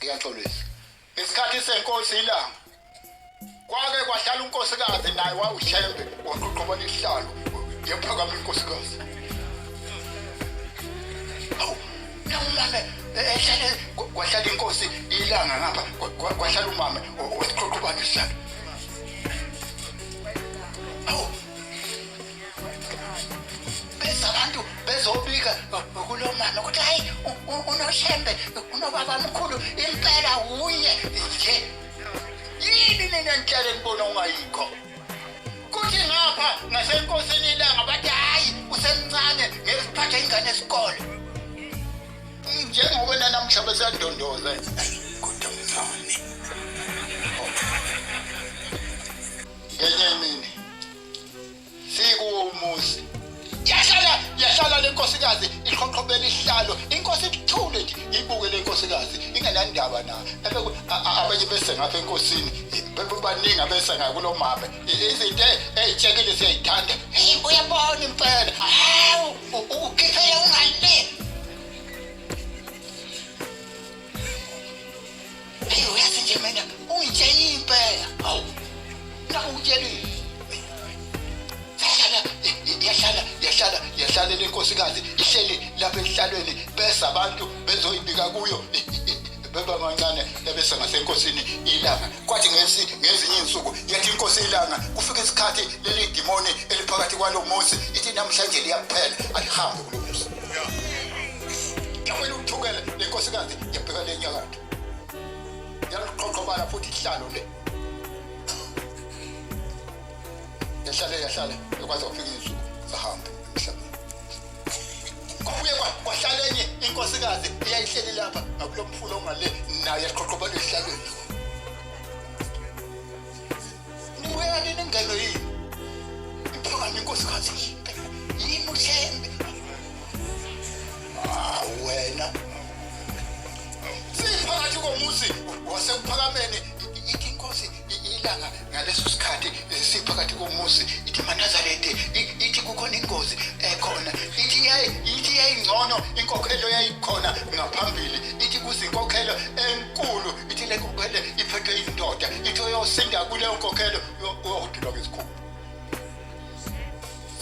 Ngiyaxolisa. Isikhathi senkosi ilanga. Kwake kwahlala unkosikazi naye wawushembe waqoqoba isihlalo. Yaphakama inkosikazi. Awu, nomama ehlale kwahlala inkosi ilanga ngapha. Kwahlala umama waqoqoba isihlalo. Awu. Abantu bezobika kulo mama ukuthi hayi unoshembe unobaba omkhulu impela uye nje yini nina nhlale nibona ungayikho kuthi ngapha ngasenkosini ilanga bathi hayi usemncane ngesiphatha ingane esikole njengoba namhla besandondoza kodwa mncane ngenye imini sikuwo umuzi yashala lenkosikazi iqhoqhobela isihlalo inkosi ithule nje ibuke lenkosikazi ingenandaba na abanye bese ngapha enkosini bebaningi abese ngakulo mama izinto ezitshekile siyayithanda uyabona impela hawu ukhiphela ungale uyazi nje mina ungitshela impela hawu nakutshela yahlala lenkosikazi ihleli lapha esihlalweni bese abantu bezoyibika kuyo beba mancane bese ngasenkosini ilanga kwathi ngezinye insuku yathi inkosi ilanga kufika isikhathi leli demoni eliphakathi kwalo muzi ithi namhlanje liyaphela alihambe kulo muzi yawela ukuthukela lenkosikazi yabheka lenyakatho yaqoqobala futhi ihlalo le yahlala ekwazi ukufika insuku sahamba emhlabeni kubuye kwahlala enye inkosikazi eyayihleli lapha ngakulo mfulo ongale naye yaqoqoba lehlalweni nibuya nini ngalo yini iphakama inkosikazi yini uthembe wena siphakathi komuzi wasephakameni ithi inkosi ilanga ngaleso sikhathi siphakathi komuzi ithi maNazaretha ithi kukhona ingozi ekhona ithi yayingcono inkokhelo yayikhona ngaphambili ithi kuzinkokhelo enkulu ithi le nkokhelo iphethwe indoda ithi uyosinda kuleyo nkokhelo uyodulwa ngesikhulu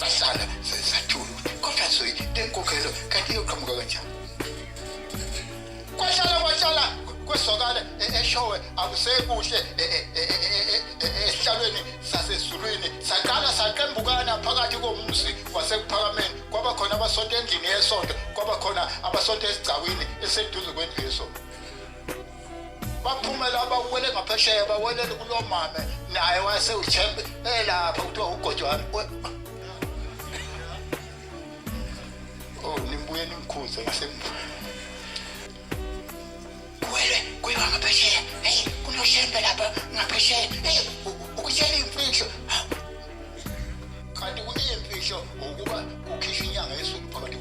sahlala sathula kodwa le nkokhelo kanti iyoqhamuka kanjani kwashala kwesokala eshowe akusekuhle esihlalweni sasezulwini saqala saqembukana phakathi komuzi wasekuphakameni kwaba khona abasonto endlini yesonto kwaba khona abasonto esigcawini eseduze kwendlu yesonto baphumela abawele ngaphesheya bawelele kulo mama naye wasewuthembe elapha kuthiwa ugojwana nimbuye nimkhuze ngasemva kuyiwa ngaphesheya kunoshembe lapha ngaphesheya ukutshela imfihlo kanti kuyimfihlo ukuba kukhishwa inyanga yesuku phakathi